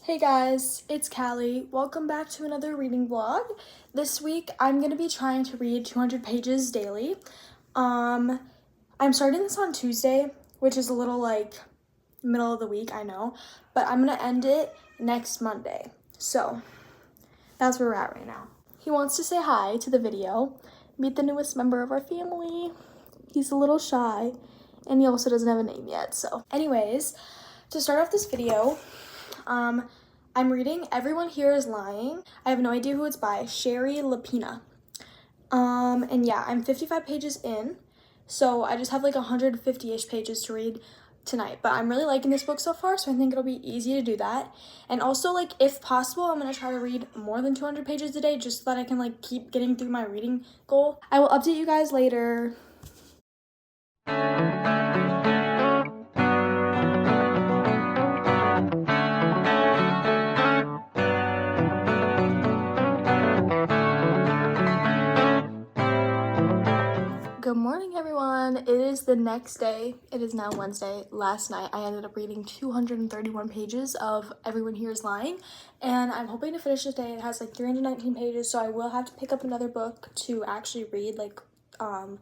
Hey guys, it's Callie. Welcome back to another reading vlog. This week I'm going to be trying to read 200 pages daily. I'm starting this on Tuesday, which is a little like middle of the week, I know, but I'm going to end it next Monday. So that's where we're at right now. He wants to say hi to the video. Meet the newest member of our family. He's a little shy and he also doesn't have a name yet. So anyways, to start off this video, I'm reading Everyone Here Is Lying. I have no idea who it's by. Shari Lapena. And yeah, I'm 55 pages in, so I just have like 150-ish pages to read tonight. But I'm really liking this book so far, so I think it'll be easy to do that. And also, like, if possible, I'm gonna try to read more than 200 pages a day just so that I can like keep getting through my reading goal. I will update you guys later. Good morning, everyone. It is the next day. It is now Wednesday. Last night, I ended up reading 231 pages of Everyone Here Is Lying, and I'm hoping to finish today. It has like 319 pages, so I will have to pick up another book to actually read like all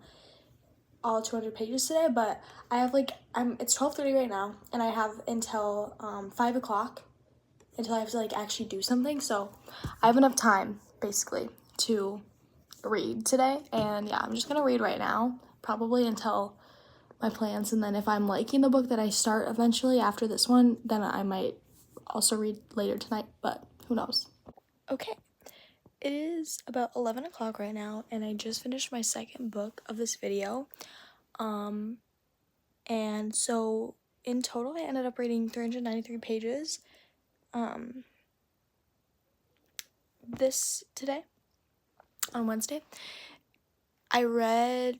200 pages today. But I have like it's 12:30 right now, and I have until 5 o'clock until I have to like actually do something. So I have enough time basically to read today, and yeah, I'm just gonna read right now, probably until my plans, and then if I'm liking the book that I start eventually after this one, then I might also read later tonight, but who knows. Okay, it is about 11 o'clock right now, and I just finished my second book of this video, and so in total I ended up reading 393 pages today on Wednesday. I read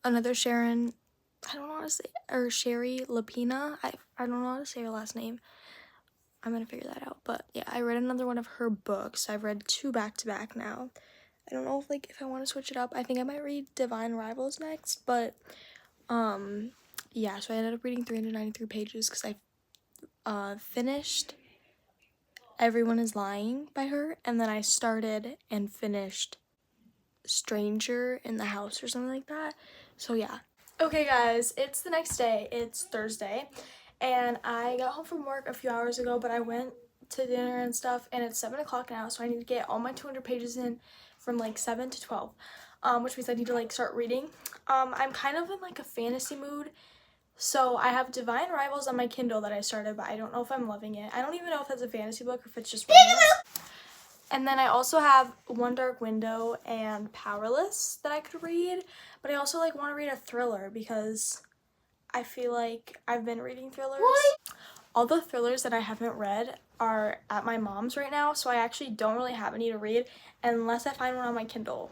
another Shari Lapena. I don't know how to say her last name. I'm gonna figure that out. But yeah, I read another one of her books. I've read 2 back-to-back now. I don't know if I want to switch it up. I think I might read Divine Rivals next, but yeah, so I ended up reading 393 pages because I finished Everyone Is Lying by her, and then I started and finished Stranger in the House or something like that. So yeah. Okay guys, it's the next day. It's Thursday, and I got home from work a few hours ago, but I went to dinner and stuff, and it's 7 o'clock now, so I need to get all my 200 pages in from like 7 to 12, which means I need to like start reading. I'm kind of in like a fantasy mood, so I have Divine Rivals on my Kindle that I started, but I don't know if I'm loving it. I don't even know if that's a fantasy book or if it's just romance. And then I also have One Dark Window and Powerless that I could read, but I also like want to read a thriller because I feel like I've been reading thrillers. What? All the thrillers that I haven't read are at my mom's right now, so I actually don't really have any to read unless I find one on my Kindle.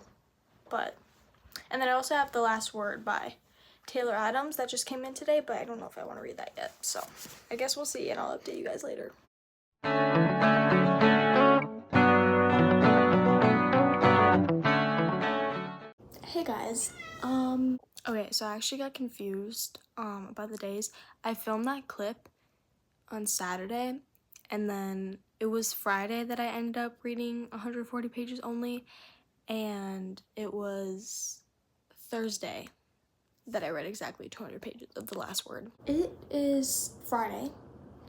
And then I also have The Last Word by Taylor Adams that just came in today, but I don't know if I want to read that yet. So I guess we'll see, and I'll update you guys later. Hey guys, okay, so I actually got confused about the days. I filmed that clip on Saturday, and then it was Friday that I ended up reading 140 pages only, and it was Thursday that I read exactly 200 pages of The Last Word. It is Friday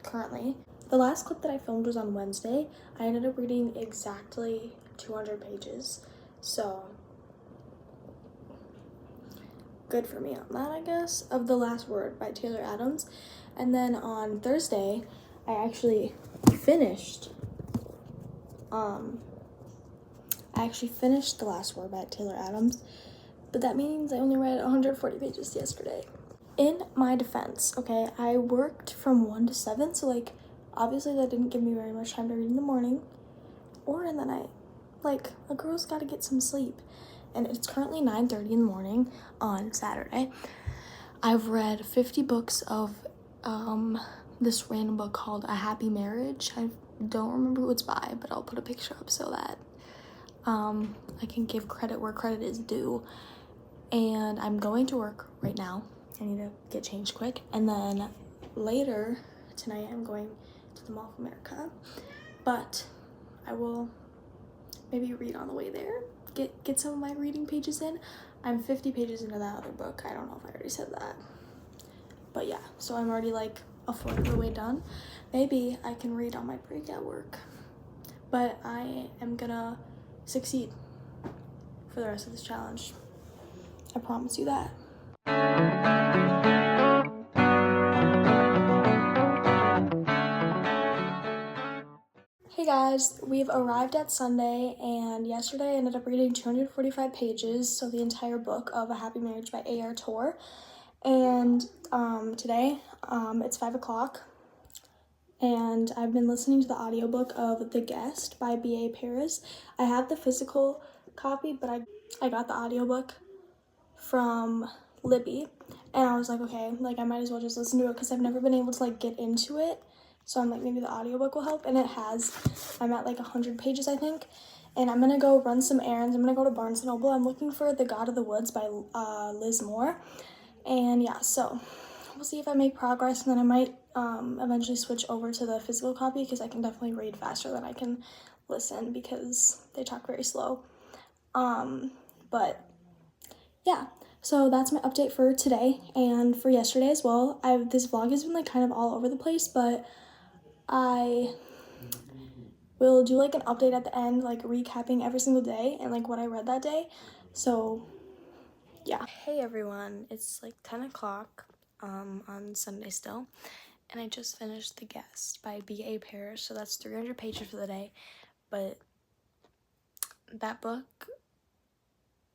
currently. The last clip that I filmed was on Wednesday. I ended up reading exactly 200 pages, so good for me on that, I guess, of The Last Word by Taylor Adams. And then on Thursday, I actually finished The Last Word by Taylor Adams, but that means I only read 140 pages yesterday. In my defense, okay, I worked from 1 to 7, so like obviously that didn't give me very much time to read in the morning or in the night. Like, a girl's gotta get some sleep. And it's currently 9:30 in the morning on Saturday. I've read 50 books of this random book called A Happy Marriage. I don't remember who it's by, but I'll put a picture up so that I can give credit where credit is due. And I'm going to work right now. I need to get changed quick. And then later tonight I'm going to to Mall of America. But I will maybe read on the way there. Get some of my reading pages in. I'm 50 pages into that other book. I don't know if I already said that. But yeah, so I'm already like a fourth of the way done. Maybe I can read on my break at work. But I am gonna succeed for the rest of this challenge. I promise you that. Hey guys, we've arrived at Sunday, and yesterday I ended up reading 245 pages, so the entire book of A Happy Marriage by A.R. Torre. And today it's 5 o'clock, and I've been listening to the audiobook of The Guest by B.A. Paris. I have the physical copy, but I got the audiobook from Libby, and I was like, okay, like I might as well just listen to it because I've never been able to like get into it. So I'm like, maybe the audiobook will help, and it has. I'm at like 100 pages, I think, and I'm gonna go run some errands. I'm gonna go to Barnes & Noble. I'm looking for The God of the Woods by Liz Moore, and yeah, so we'll see if I make progress, and then I might eventually switch over to the physical copy because I can definitely read faster than I can listen because they talk very slow. But yeah, so that's my update for today and for yesterday as well. This vlog has been like kind of all over the place, but I will do like an update at the end, like recapping every single day and like what I read that day. So yeah. Hey everyone, it's like 10 o'clock on Sunday still, and I just finished The Guest by B.A. Paris, so that's 300 pages for the day. But that book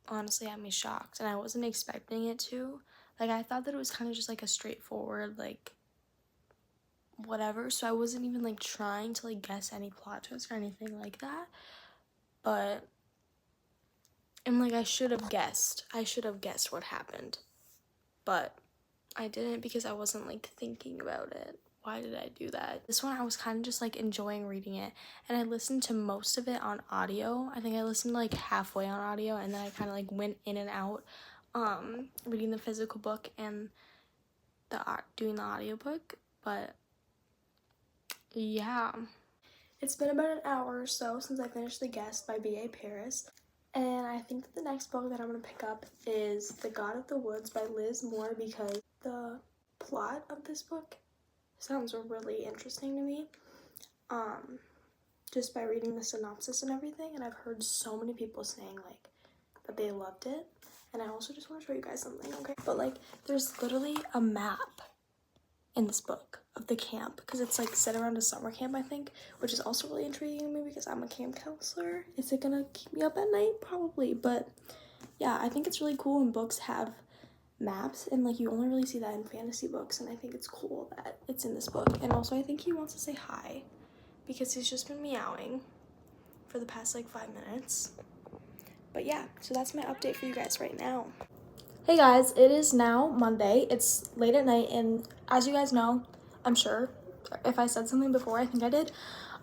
honestly had me shocked, and I wasn't expecting it to. Like, I thought that it was kind of just like a straightforward like whatever, so I wasn't even like trying to like guess any plot twist or anything like that. But and like I should have guessed what happened, but I didn't because I wasn't like thinking about it. Why did I do that? This one I was kind of just like enjoying reading it, and I listened to most of it on audio. I think I listened like halfway on audio, and then I kind of like went in and out reading the physical book and doing the audiobook. But yeah, it's been about an hour or so since I finished The Guest by B.A. Paris, and I think the next book that I'm going to pick up is The God of the Woods by Liz Moore, because the plot of this book sounds really interesting to me, just by reading the synopsis and everything, and I've heard so many people saying like that they loved it, and I also just want to show you guys something, okay? But like, there's literally a map in this book of the camp, because it's like set around a summer camp, I think, which is also really intriguing to me because I'm a camp counselor. Is it gonna keep me up at night? Probably. But yeah, I think it's really cool when books have maps, and like you only really see that in fantasy books, and I think it's cool that it's in this book. And also I think he wants to say hi because he's just been meowing for the past like 5 minutes. But yeah, so that's my update for you guys right now. Hey guys, it is now Monday. It's late at night, and as you guys know, I'm sure, if I said something before, I think I did,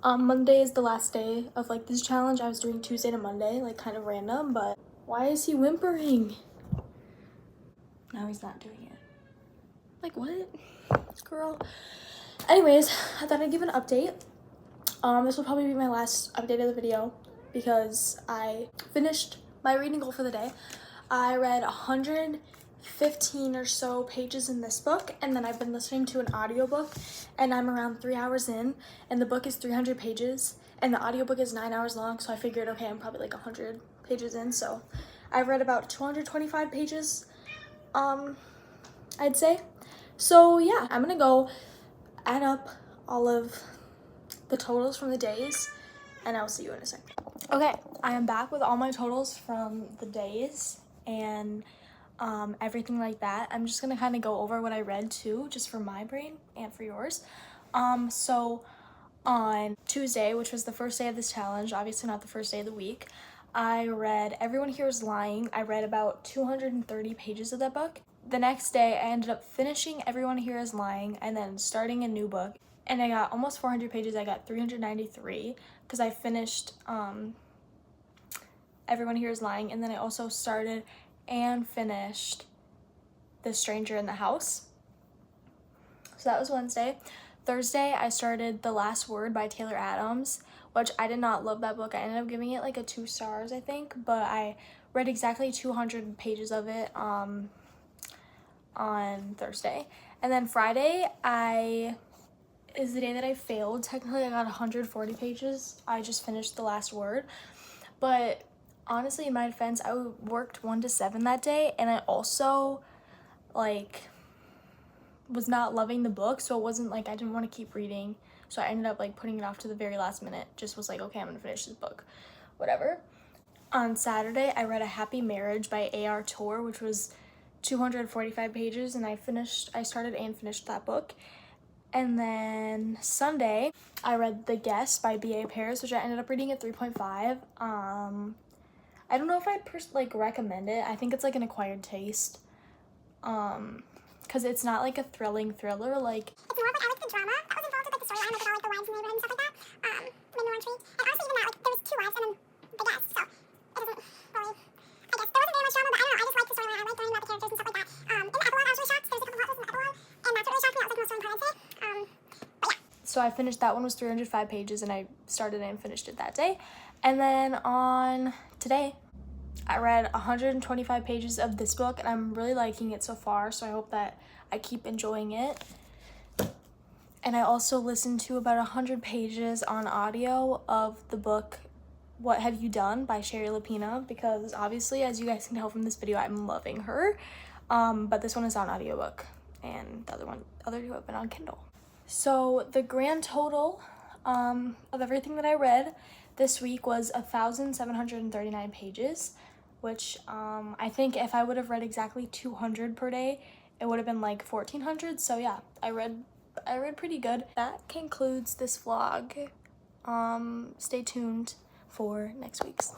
Monday is the last day of like this challenge. I was doing Tuesday to Monday, like kind of random, but why is he whimpering? Now he's not doing it. Like, what? Girl. Anyways, I thought I'd give an update. This will probably be my last update of the video because I finished my reading goal for the day. I read 115 or so pages in this book, and then I've been listening to an audiobook, and I'm around 3 hours in, and the book is 300 pages, and the audiobook is 9 hours long, so I figured, okay, I'm probably like 100 pages in, so I've read about 225 pages, I'd say. So yeah, I'm gonna go add up all of the totals from the days, and I'll see you in a second. Okay, I am back with all my totals from the days and everything like that. I'm just gonna kind of go over what I read too, just for my brain and for yours. So on Tuesday, which was the first day of this challenge, obviously not the first day of the week, I read Everyone Here Is Lying. I read about 230 pages of that book. The next day, I ended up finishing Everyone Here Is Lying and then starting a new book. And I got almost 400 pages. I got 393 because I finished Everyone Here Is Lying, and then I also started and finished The Stranger in the House. So that was Wednesday. Thursday, I started The Last Word by Taylor Adams, which I did not love that book. I ended up giving it like a 2 stars, I think, but I read exactly 200 pages of it on Thursday. And then Friday, is the day that I failed. Technically, I got 140 pages. I just finished The Last Word. But honestly, in my defense, I worked 1 to 7 that day, and I also, like, was not loving the book, so it wasn't like I didn't want to keep reading. So I ended up, like, putting it off to the very last minute. Just was like, okay, I'm gonna finish this book. Whatever. On Saturday, I read A Happy Marriage by A.R. Torr, which was 245 pages, and I started and finished that book. And then Sunday, I read The Guest by B.A. Paris, which I ended up reading at 3.5. I don't know if I'd recommend it. I think it's like an acquired taste. Because it's not like a thrilling thriller. Like, it's more like I like the drama that was involved with like the storyline, like all like the wives in the neighborhood and stuff like that. Made me more intrigued. And honestly, even that, like there was 2 wives and then The Guest, so it doesn't really. I guess there wasn't very much drama, but I don't know. I just liked the storyline. I liked learning about the characters and stuff like that. In the epilogue, I was really shocked. There was a couple plot twists in the epilogue, and that's what really shocked me. That was like the most important part, I'd say. So I finished that one, was 305 pages, and I started and finished it that day. And then on today, I read 125 pages of this book, and I'm really liking it so far, so I hope that I keep enjoying it. And I also listened to about 100 pages on audio of the book What Have You Done by Shari Lapena, because obviously, as you guys can tell from this video, I'm loving her. But this one is on audiobook, and the other 2 have been on Kindle. So the grand total of everything that I read this week was 1,739 pages, which I think if I would have read exactly 200 per day, it would have been like 1,400. So yeah, I read pretty good. That concludes this vlog. Stay tuned for next week's.